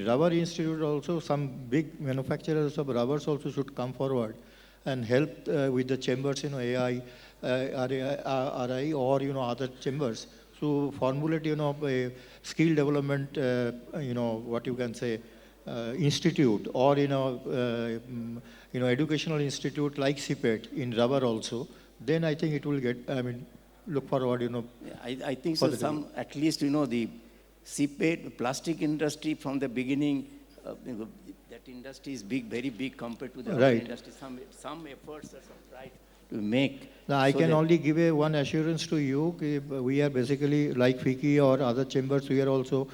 Rubber Institute also, some big manufacturers of rubbers also should come forward and help with the chambers, AI, RI, or, other chambers. So formulate, a skill development, what you can say, institute, or, educational institute like CPET in rubber also. Then I think it will get, look forward, Yeah, I think for so. the At least, the CPET, plastic industry from the beginning, that industry is big, very big compared to the other right. industry. Some efforts are tried to make. Now, I so can that- only give one assurance to you. We are basically like FICCI or other chambers. We are also,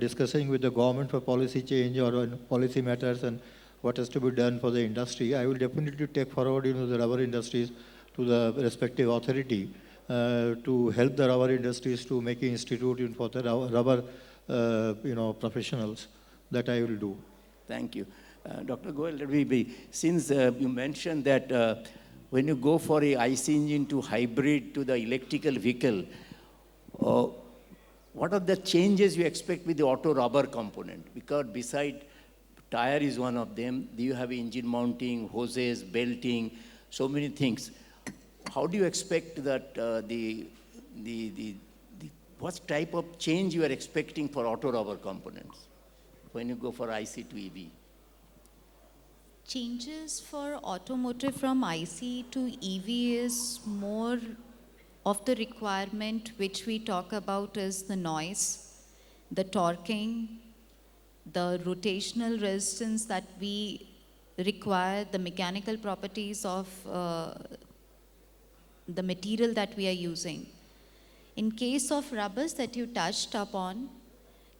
discussing with the government for policy change or policy matters and what has to be done for the industry. I will definitely take forward, the rubber industries to the respective authority to help the rubber industries to make an institute for the rubber, professionals. That I will do. Thank you. Dr. Goel, let me be, since you mentioned that when you go for a IC engine to hybrid to the electrical vehicle, what are the changes you expect with the auto rubber component? Because beside tire is one of them, do you have engine mounting, hoses, belting, so many things. How do you expect that what type of change you are expecting for auto rubber components when you go for IC to EV? Changes for automotive from IC to EV is more of the requirement which we talk about is the noise, the torquing, the rotational resistance that we require, the mechanical properties of the material that we are using. In case of rubbers that you touched upon,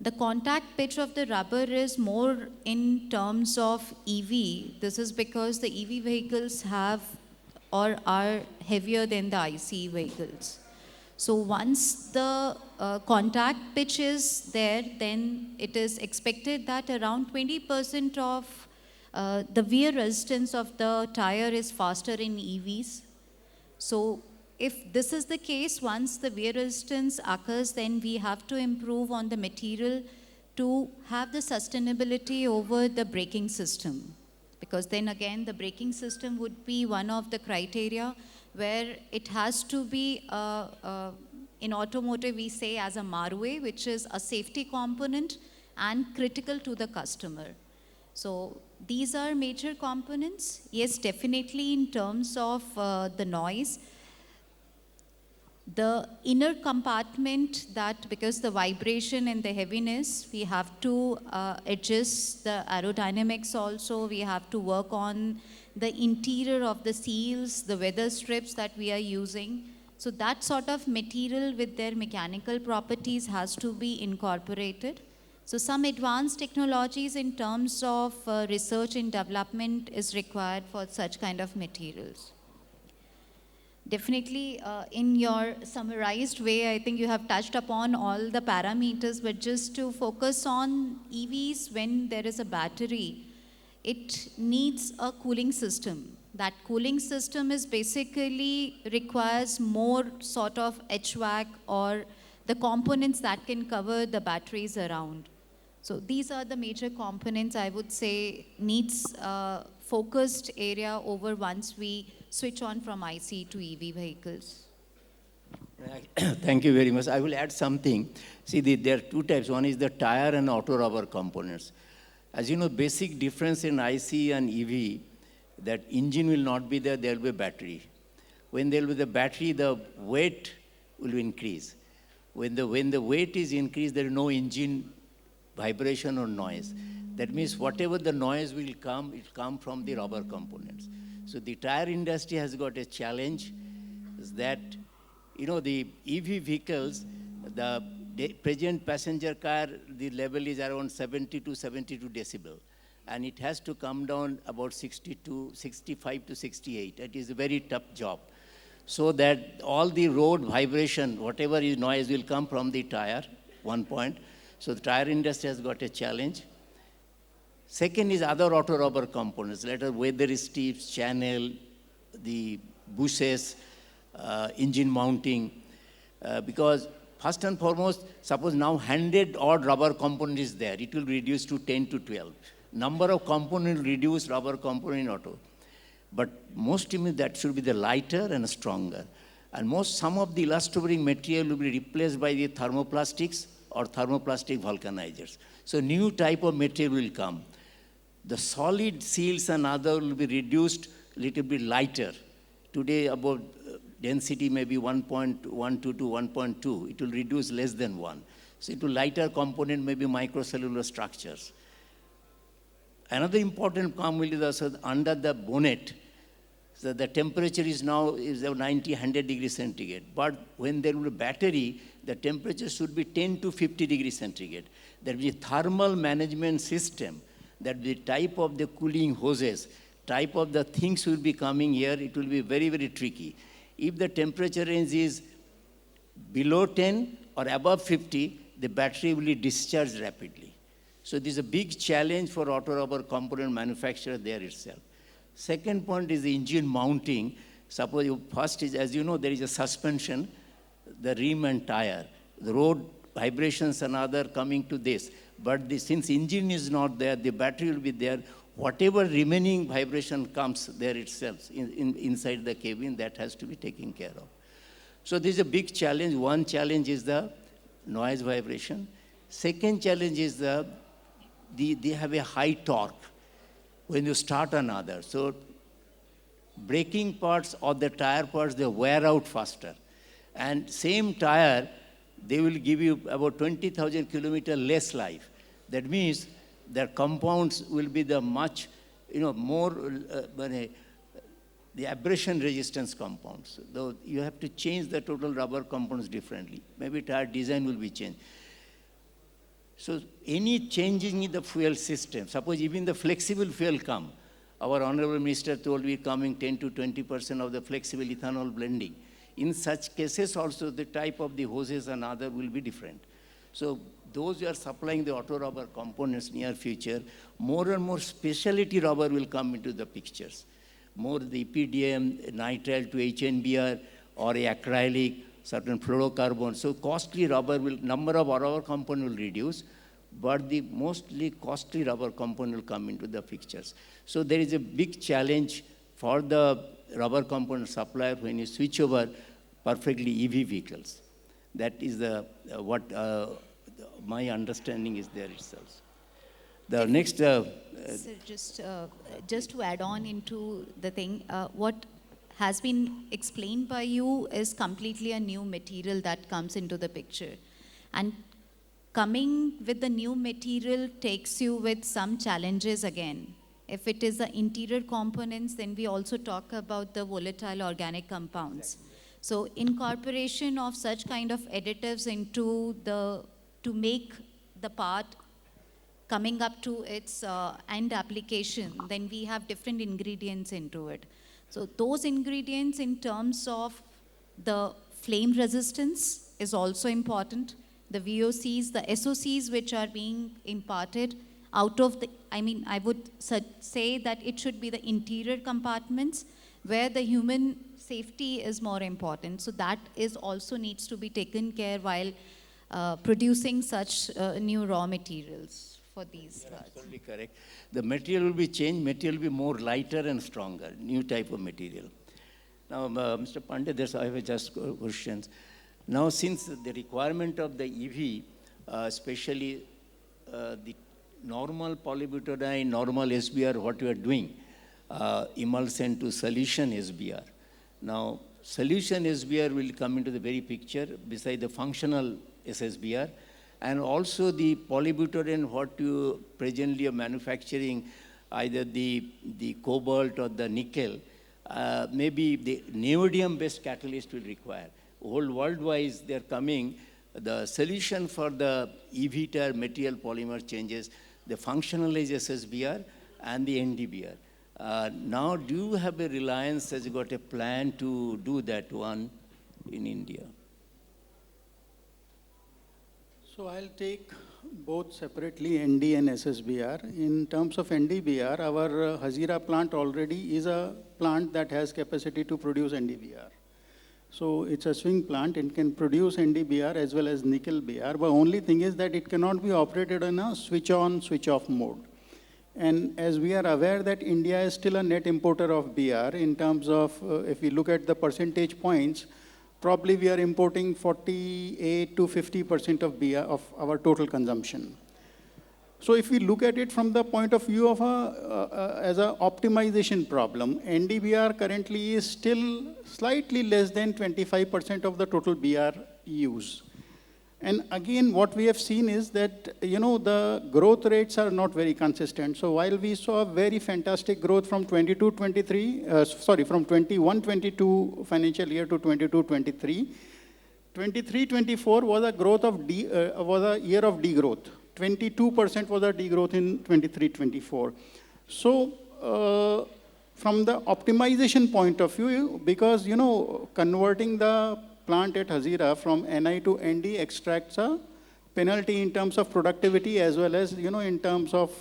the contact pitch of the rubber is more in terms of EV. This is because the EV vehicles have or are heavier than the IC vehicles. So once the contact pitch is there, then it is expected that around 20% of the wear resistance of the tire is faster in EVs. So if this is the case, once the wear resistance occurs, then we have to improve on the material to have the sustainability over the braking system. Because then again, the braking system would be one of the criteria where it has to be, in automotive we say as a MARWE, which is a safety component and critical to the customer. So these are major components. Yes, definitely in terms of the noise, the inner compartment that because the vibration and the heaviness, we have to adjust the aerodynamics also. We have to work on the interior of the seals, the weather strips that we are using. So that sort of material with their mechanical properties has to be incorporated. So some advanced technologies in terms of research and development is required for such kind of materials. Definitely, in your summarized way, I think you have touched upon all the parameters, but just to focus on EVs when there is a battery, it needs a cooling system. That cooling system is basically requires more sort of HVAC or the components that can cover the batteries around. So these are the major components I would say needs a focused area over once we switch on from IC to EV vehicles. Thank you very much. I will add something. See, there are two types. One is the tire and auto rubber components. As you know, basic difference in IC and EV, that engine will not be there, there will be battery. When there will be the battery, the weight will increase. When the weight is increased, there is no engine vibration or noise. That means whatever the noise will come, it come from the rubber components. So the tire industry has got a challenge is that, the EV vehicles, the present passenger car, the level is around 70 to 72 decibel. And it has to come down about 65 to 68. It is a very tough job. So that all the road vibration, whatever is noise will come from the tire, one point. So the tire industry has got a challenge. Second is other auto rubber components, like weather strips, channel, the bushes, engine mounting, because first and foremost, suppose now 100 odd rubber component is there, it will reduce to 10 to 12. Number of component reduce rubber component in auto. But most important that should be the lighter and stronger. And some of the elastogenic material will be replaced by the thermoplastics or thermoplastic vulcanizers. So new type of material will come. The solid seals and other will be reduced little bit lighter. Today about density may be 1.12 to 1.2. It will reduce less than 1. So it will lighter component may be microcellular structures. Another important come will be the, under the bonnet. So the temperature is now 90, 100 degrees centigrade. But when there will be battery, the temperature should be 10 to 50 degrees centigrade. There will be thermal management system, that the type of the cooling hoses, type of the things will be coming here, it will be very, very tricky. If the temperature range is below 10 or above 50, the battery will be discharged rapidly. So this is a big challenge for auto rubber component manufacturer there itself. Second point is the engine mounting. Suppose first is, as you know, there is a suspension, the rim and tire. The road vibrations and other coming to this. But since engine is not there, the battery will be there. Whatever remaining vibration comes there itself inside the cabin, that has to be taken care of. So this is a big challenge. One challenge is the noise vibration. Second challenge is they have a high torque when you start another. So braking parts or the tire parts, they wear out faster. And same tire, they will give you about 20,000 kilometers less life. That means their compounds will be the much, more, the abrasion resistance compounds. Though you have to change the total rubber compounds differently. Maybe tire design will be changed. So any changing in the fuel system, suppose even the flexible fuel come, our Honorable Minister told we coming 10 to 20% of the flexible ethanol blending. In such cases also the type of the hoses and other will be different. So those who are supplying the auto rubber components near future, more and more specialty rubber will come into the pictures. More the EPDM, nitrile to HNBR or acrylic, certain fluorocarbon. So costly rubber number of rubber component will reduce, but the mostly costly rubber component will come into the pictures. So there is a big challenge for the rubber component supplier when you switch over perfectly EV vehicles. That is what my understanding is there itself. The next... Sir, just to add on into the thing, what has been explained by you is completely a new material that comes into the picture. And coming with the new material takes you with some challenges again. If it is the interior components, then we also talk about the volatile organic compounds. So incorporation of such kind of additives into to make the part coming up to its end application, then we have different ingredients into it. So those ingredients in terms of the flame resistance is also important. The VOCs, the SOCs which are being imparted out of I would say that it should be the interior compartments where the human safety is more important. So that is also needs to be taken care while producing such new raw materials for these parts. Absolutely correct. The material will be changed, material will be more lighter and stronger, new type of material. Now, Mr. Pandey, I have just questions. Now, since the requirement of the EV, especially the normal polybutadiene, normal SBR, what you are doing, emulsion to solution SBR. Now, solution SBR will come into the very picture beside the functional SSBR, and also the polybutadiene, what you presently are manufacturing, either the cobalt or the nickel, maybe the neodymium-based catalyst will require. Whole world-wise, they're coming. The solution for the EV tire material polymer changes, the functional is SSBR and the NDBR. Now, do you have a Reliance, has got a plan to do that one in India? So I'll take both separately, ND and SSBR. In terms of NDBR, our Hazira plant already is a plant that has capacity to produce NDBR. So it's a swing plant. It can produce NdBr as well as nickel Br. But only thing is that it cannot be operated in a switch on, switch off mode. And as we are aware that India is still a net importer of Br in terms of, if we look at the percentage points, probably we are importing 48 to 50% of Br of our total consumption. So if we look at it from the point of view of as an optimization problem, NdBr currently is still slightly less than 25% of the total Br use. And again, what we have seen is that, the growth rates are not very consistent. So while we saw very fantastic growth from from 21-22 financial year to 22-23, 23-24 was a growth of was a year of degrowth. 22% was a degrowth in 23-24. So from the optimization point of view, because, converting the plant at Hazira from Ni to Nd extracts a penalty in terms of productivity as well as, in terms of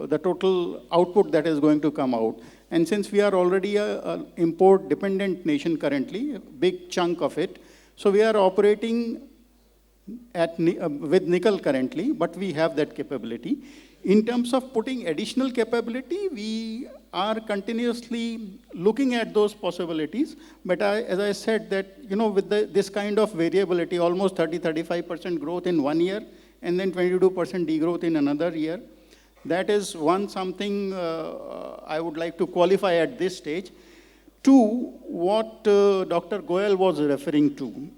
the total output that is going to come out. And since we are already an import-dependent nation currently, a big chunk of it, so we are operating with nickel currently, but we have that capability. In terms of putting additional capability, we are continuously looking at those possibilities. But as I said that, with this kind of variability, almost 30-35% growth in 1 year, and then 22% degrowth in another year, that is something I would like to qualify at this stage. Two, what Dr. Goyal was referring to.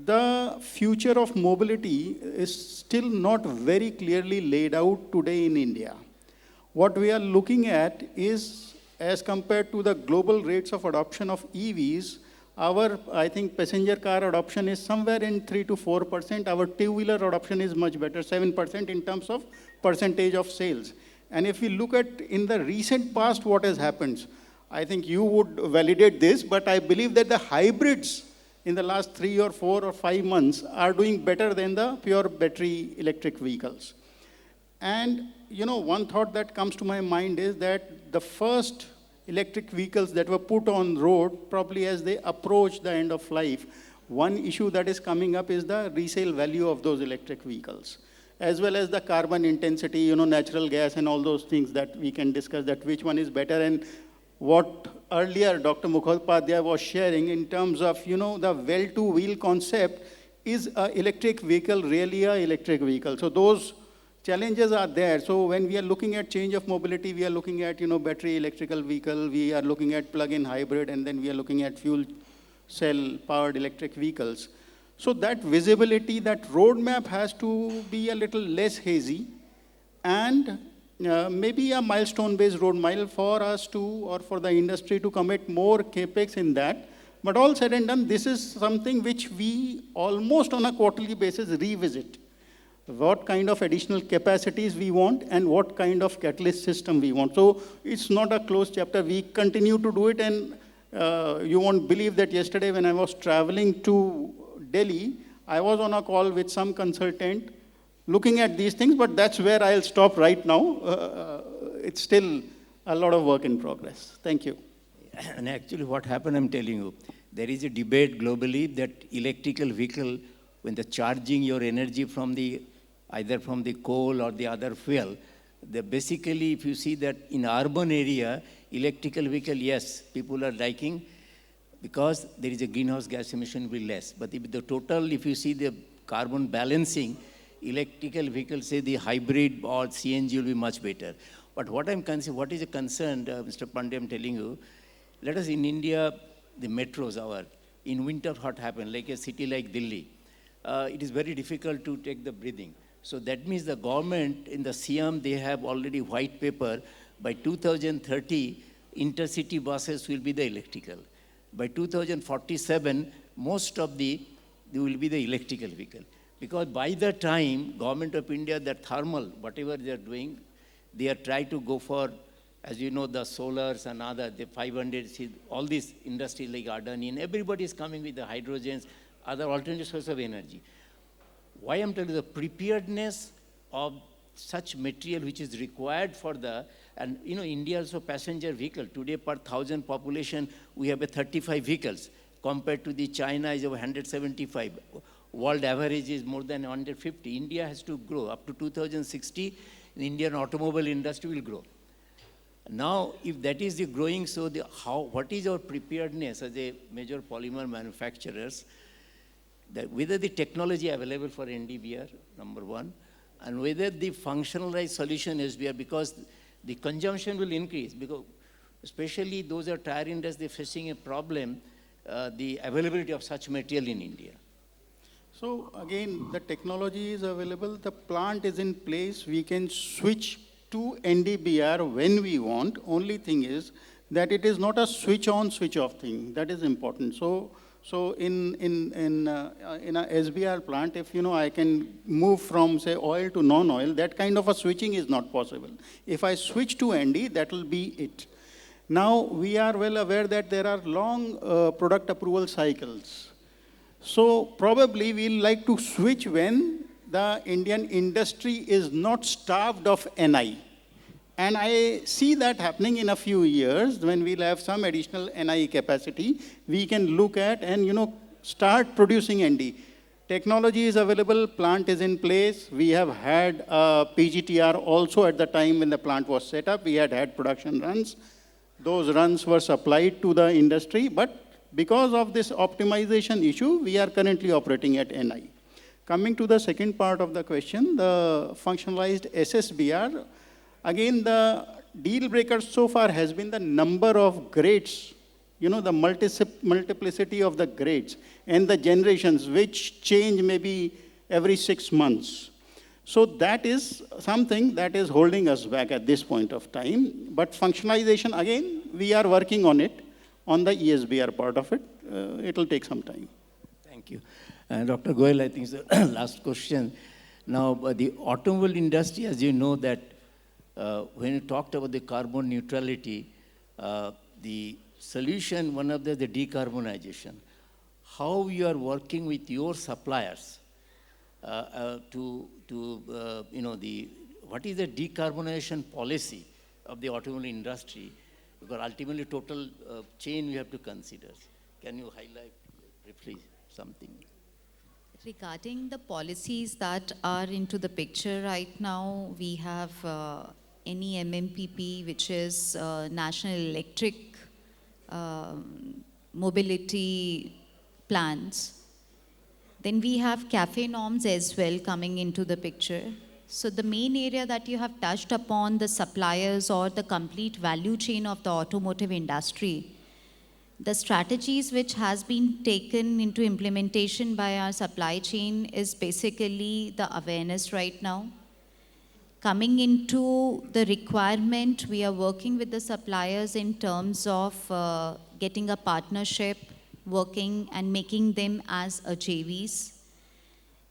The future of mobility is still not very clearly laid out today in India. What we are looking at is, as compared to the global rates of adoption of EVs, our, I think, passenger car adoption is somewhere in 3 to 4%. Our two-wheeler adoption is much better, 7% in terms of percentage of sales. And if we look at in the recent past what has happened, I think you would validate this, but I believe that the hybrids in the last 3 or 4 or 5 months are doing better than the pure battery electric vehicles. And, one thought that comes to my mind is that the first electric vehicles that were put on road, probably as they approach the end of life, one issue that is coming up is the resale value of those electric vehicles, as well as the carbon intensity, natural gas and all those things that we can discuss, that which one is better. And what earlier Dr. Mukhopadhyay was sharing in terms of, the well-to-wheel concept, is an electric vehicle really an electric vehicle? So those challenges are there. So when we are looking at change of mobility, we are looking at, battery electrical vehicle, we are looking at plug-in hybrid, and then we are looking at fuel cell-powered electric vehicles. So that visibility, that roadmap has to be a little less hazy, and maybe a milestone-based roadmap for us to, or for the industry to commit more capex in that. But all said and done, this is something which we almost on a quarterly basis revisit. What kind of additional capacities we want and what kind of catalyst system we want. So it's not a closed chapter. We continue to do it, and you won't believe that yesterday when I was traveling to Delhi, I was on a call with some consultant looking at these things, but that's where I'll stop right now. It's still a lot of work in progress. Thank you. And actually what happened, I'm telling you, there is a debate globally that electrical vehicle, when the charging your energy from either from the coal or the other fuel, basically if you see that in urban area, electrical vehicle, yes, people are liking because there is a greenhouse gas emission will be less. But if the total, if you see the carbon balancing, electrical vehicles, say the hybrid or CNG will be much better. But what is a concern, Mr. Pandey, I'm telling you, let us in India, the metros, in winter what happened, like a city like Delhi, it is very difficult to take the breathing. So that means the government in the Siam, they have already white paper, by 2030, intercity buses will be the electrical. By 2047, most of they will be the electrical vehicle. Because by the time, Government of India, the thermal, whatever they are doing, they are trying to go for, as you know, the solars and other, the 500, all these industries like Adani, and everybody is coming with the hydrogens, other alternative sources of energy. Why I'm telling you, the preparedness of such material which is required for and India also passenger vehicle. Today per 1,000 population, we have 35 vehicles. compared to the China is over 175. World average is more than 150. India has to grow. Up to 2060, the Indian automobile industry will grow. Now, if that is the growing, so what is our preparedness as a major polymer manufacturers, whether the technology available for NDBR, number one, and whether the functionalized solution is there, because the consumption will increase, because especially those are tire industry facing a problem, the availability of such material in India. So again, the technology is available, the plant is in place, we can switch to NDBR when we want. Only thing is that it is not a switch on, switch off thing. That is important. So in a SBR plant, if I can move from say oil to non-oil, that kind of a switching is not possible. If I switch to ND, that will be it. Now we are well aware that there are long product approval cycles. So probably we'll like to switch when the Indian industry is not starved of NI. And I see that happening in a few years when we'll have some additional NI capacity, we can look at and start producing ND. Technology is available, plant is in place. We have had PGTR also at the time when the plant was set up. We had production runs. Those runs were supplied to the industry, but because of this optimization issue, we are currently operating at NI. Coming to the second part of the question, the functionalized SSBR, again, the deal breaker so far has been the number of grades, the multiplicity of the grades and the generations, which change maybe every 6 months. So that is something that is holding us back at this point of time. But functionalization, again, we are working on it, on the ESBR part of it. It will take some time. Thank you. Dr. Goyal, I think is the last question. Now, the automobile industry, as you know that when you talked about the carbon neutrality, the solution, one of the decarbonization. How you are working with your suppliers what is the decarbonization policy of the automobile industry? Because ultimately total chain we have to consider. Can you highlight briefly something? Regarding the policies that are into the picture right now, we have NEMMPP, which is National Electric Mobility Plans. Then we have CAFE norms as well coming into the picture. So the main area that you have touched upon, the suppliers or the complete value chain of the automotive industry, the strategies which has been taken into implementation by our supply chain is basically the awareness right now. Coming into the requirement, we are working with the suppliers in terms of getting a partnership, working and making them as a JVs.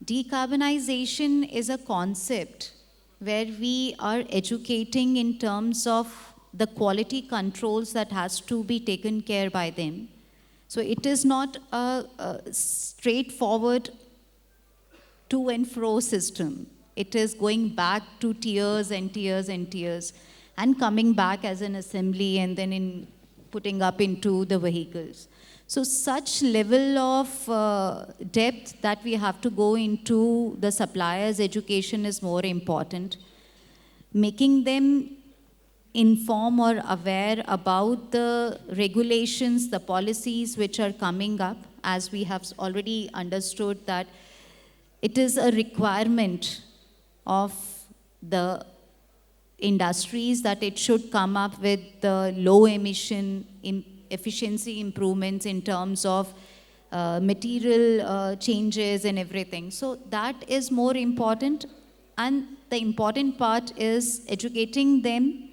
Decarbonization is a concept where we are educating in terms of the quality controls that has to be taken care by them. So it is not a straightforward to and fro system. It is going back to tiers and tiers and tiers and coming back as an assembly and then putting up into the vehicles. So such level of depth that we have to go into the suppliers' education is more important. Making them inform or aware about the regulations, the policies which are coming up, as we have already understood that it is a requirement of the industries that it should come up with the low emission efficiency improvements in terms of material changes and everything. So that is more important, and the important part is educating them,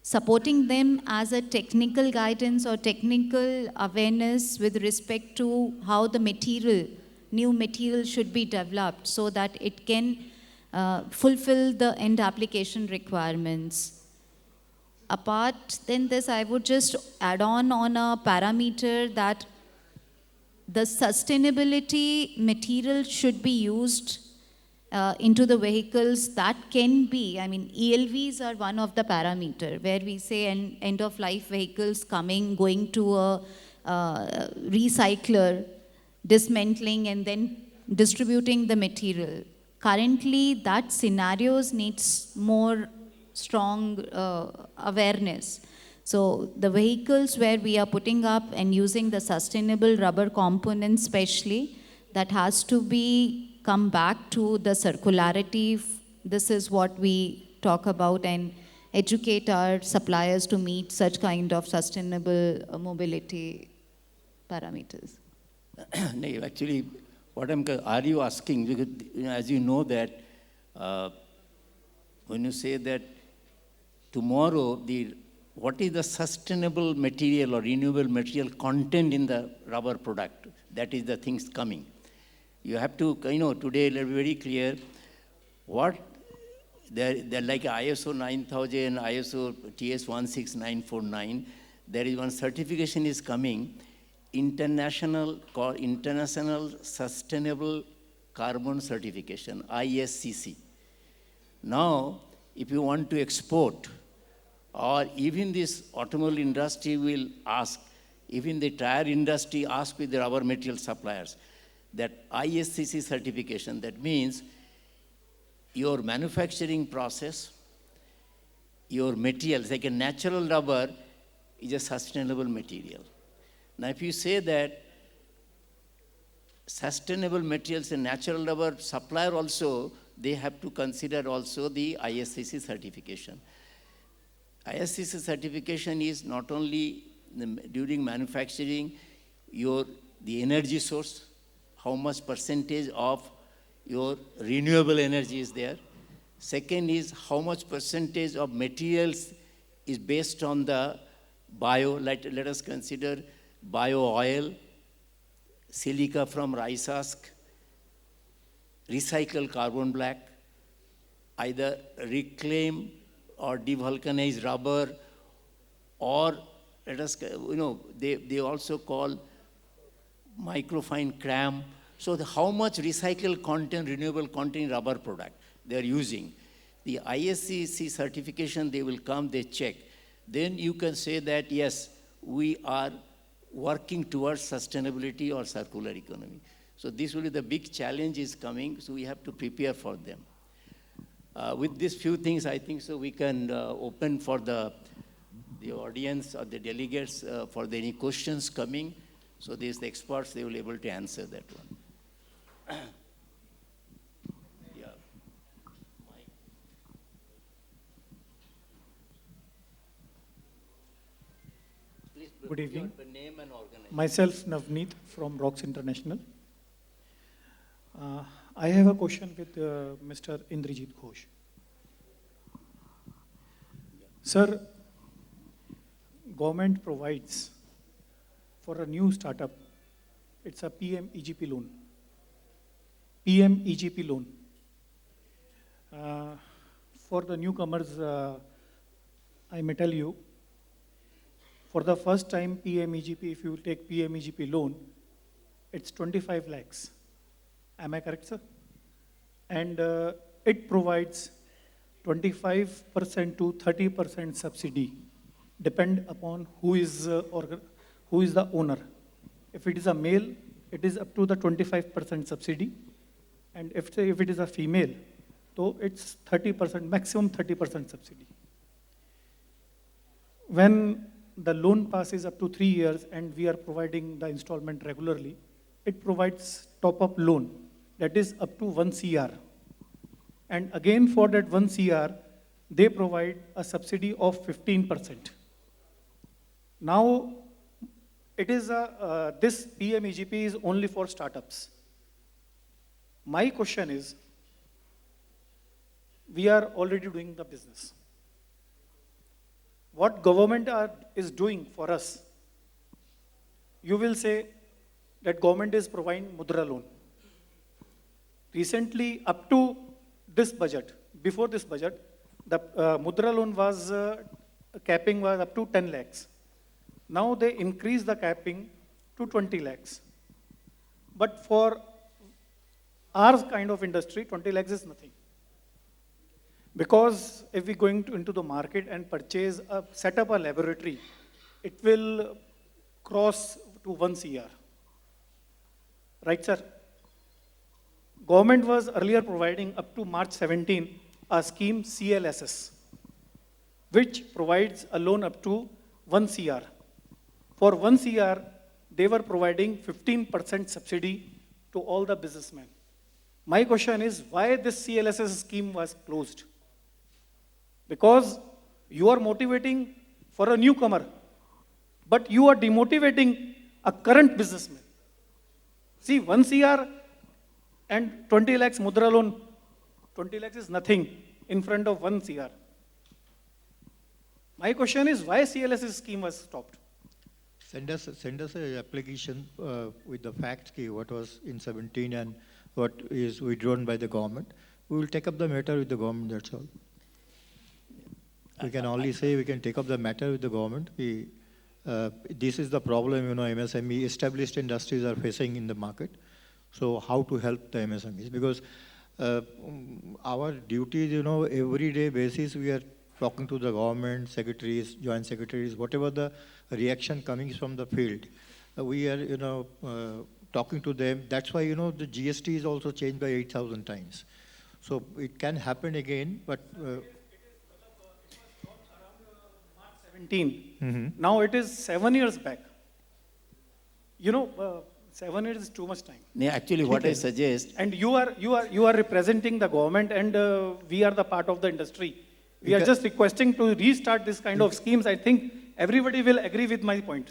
supporting them as a technical guidance or technical awareness with respect to how the new material should be developed so that it can fulfill the end application requirements. Apart than this, I would just add on a parameter that the sustainability material should be used into the vehicles. That can be, ELVs are one of the parameter where we say end of life vehicles going to a recycler, dismantling and then distributing the material. Currently, that scenarios needs more strong awareness. So the vehicles where we are putting up and using the sustainable rubber components specially, that has to be come back to the circularity. This is what we talk about and educate our suppliers to meet such kind of sustainable mobility parameters. No, actually, are you asking, because, as you know that, when you say that tomorrow, what is the sustainable material or renewable material content in the rubber product? That is the things coming. You have to, today, let's be very clear, they're like ISO 9000, ISO TS 16949, there is one certification is coming, International Sustainable Carbon Certification, ISCC. Now, if you want to export, or even this automobile industry will ask, even the tire industry ask with the rubber material suppliers, that ISCC certification, that means your manufacturing process, your materials, like a natural rubber is a sustainable material. Now, if you say that sustainable materials and natural rubber supplier also, they have to consider also the ISCC certification. ISCC certification is not only during manufacturing, the energy source, how much percentage of your renewable energy is there. Second is how much percentage of materials is based on the let us consider bio oil, silica from rice husk, recycled carbon black, either reclaim or devulcanized rubber, or let us, they also call microfine cram. So how much recycled content, renewable content in rubber product they are using. The ISCC certification, they will come, they check. Then you can say that, yes, we are working towards sustainability or circular economy. So this will be the big challenge is coming, so we have to prepare for them. With these few things, I think so we can open for the audience or the delegates for any questions coming. So the experts, they will be able to answer that one. Yeah. Please Good evening. Your name and organization. Myself, Navneet from ROX International. I have a question with Mr. Indrajit Ghosh. Sir, government provides for a new startup, it's a PM-EGP loan. PM-EGP loan. For the newcomers, I may tell you, for the first time PM-EGP, if you take PM-EGP loan, it's 25 lakhs. Am I correct, sir? And it provides 25% to 30% subsidy, depend upon who is the owner. If it is a male, it is up to the 25% subsidy. And if it is a female, so it's 30%, maximum 30% subsidy. When the loan passes up to 3 years and we are providing the installment regularly, it provides top-up loan that is up to 1 CR. And again for that 1 CR, they provide a subsidy of 15%. Now, it is this PM-EGP is only for startups. My question is, we are already doing the business. What government is doing for us, you will say that government is providing Mudra loan. Recently, up to this budget, before this budget, the Mudra loan was, capping was up to 10 lakhs. Now they increase the capping to 20 lakhs. But for our kind of industry, 20 lakhs is nothing. Because if we're going into the market and set up a laboratory, it will cross to 1 CR. Right, sir? Government was earlier providing up to March 17 a scheme CLSS, which provides a loan up to 1 CR. For 1 CR, they were providing 15% subsidy to all the businessmen. My question is why this CLSS scheme was closed? Because you are motivating for a newcomer, but you are demotivating a current businessman. See, 1 CR and 20 lakhs mudra loan, 20 lakhs is nothing in front of 1 CR. My question is why CLSS scheme was stopped? Send us a application with the facts, what was in 17 and what is withdrawn by the government. We will take up the matter with the government, that's all. We can only say we can take up the matter with the government. This is the problem, MSME, established industries are facing in the market. So how to help the MSMEs? Because our duties, every day basis, we are talking to the government, secretaries, joint secretaries, whatever the reaction coming from the field. We are, talking to them. That's why, the GST is also changed by 8,000 times. So it can happen again, but... 17. Now it is 7 years back. 7 years is too much time. Yeah, actually, what I suggest, And you are representing the government, and we are the part of the industry. We are just requesting to restart this kind of schemes. I think everybody will agree with my point.